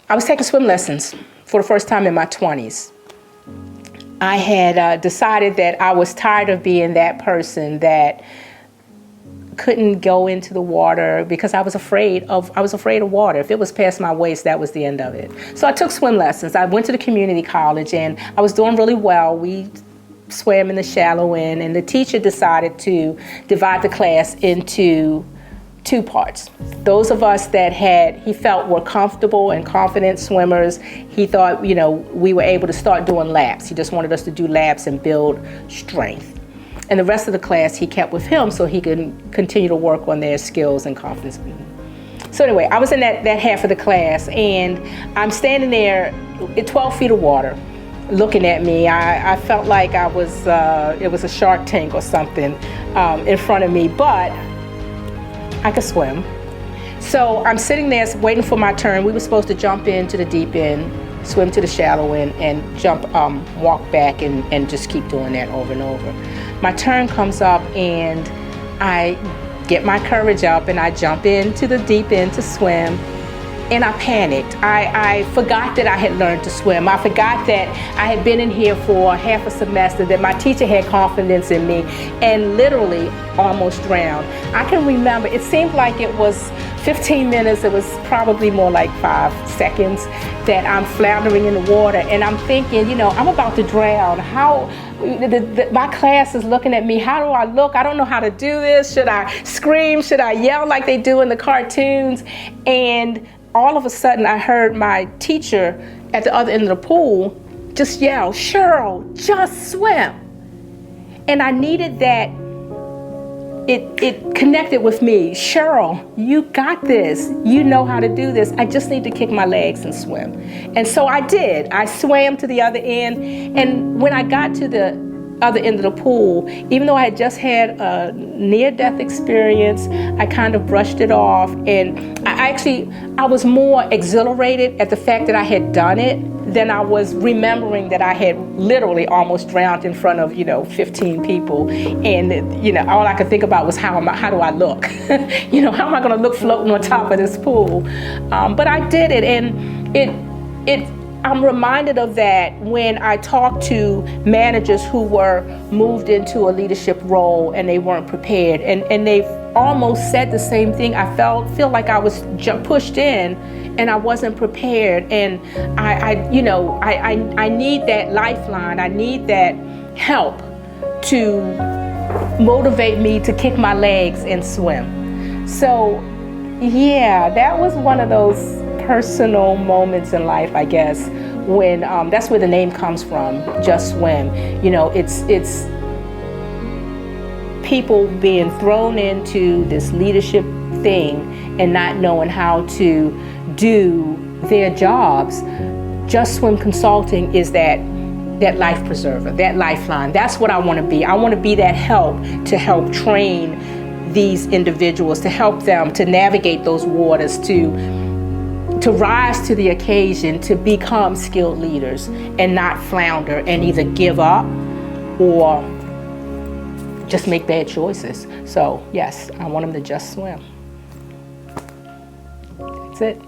I was taking swim lessons for the first time in my 20s. I had decided that I was tired of being that person that couldn't go into the water because I was afraid of water. If it was past my waist, that was the end of it. So I took swim lessons. I went to the community college and I was doing really well. We swam in the shallow end, and the teacher decided to divide the class into 2 parts. Those of us that he felt were comfortable and confident swimmers, he thought, we were able to start doing laps. He just wanted us to do laps and build strength. And the rest of the class he kept with him so he could continue to work on their skills and confidence. So anyway, I was in that half of the class, and I'm standing there at 12 feet of water looking at me. I felt like it was a Shark Tank or something in front of me, but I could swim. So I'm sitting there waiting for my turn. We were supposed to jump into the deep end, swim to the shallow end, and jump, walk back and just keep doing that over and over. My turn comes up and I get my courage up and I jump into the deep end to swim. And I panicked. I forgot that I had learned to swim. I forgot that I had been in here for half a semester, that my teacher had confidence in me, and literally almost drowned. I can remember, it seemed like it was 15 minutes, it was probably more like 5 seconds that I'm floundering in the water, and I'm thinking, I'm about to drown. My class is looking at me. How do I look? I don't know how to do this. Should I scream? Should I yell like they do in the cartoons? And all of a sudden, I heard my teacher at the other end of the pool just yell, "Cheryl, just swim." And I needed that. It connected with me. Cheryl, you got this. You know how to do this. I just need to kick my legs and swim. And so I did. I swam to the other end. And when I got to the other end of the pool, even though I had just had a near-death experience, I kind of brushed it off, and I was more exhilarated at the fact that I had done it than I was remembering that I had literally almost drowned in front of 15 people, and all I could think about was how do I look? How am I going to look floating on top of this pool? But I did it, and I'm reminded of that when I talk to managers who were moved into a leadership role and they weren't prepared, and they've almost said the same thing. I feel like I was pushed in and I wasn't prepared, and I need that lifeline. I need that help to motivate me to kick my legs and swim. So yeah, that was one of those personal moments in life, I guess, when that's where the name comes from, Just Swim. It's people being thrown into this leadership thing and not knowing how to do their jobs. Just Swim Consulting is that life preserver, that lifeline. That's what I want to be. I want to be that help to help train these individuals, to help them to navigate those waters, to rise to the occasion, to become skilled leaders and not flounder and either give up or just make bad choices. So yes, I want them to just swim. That's it.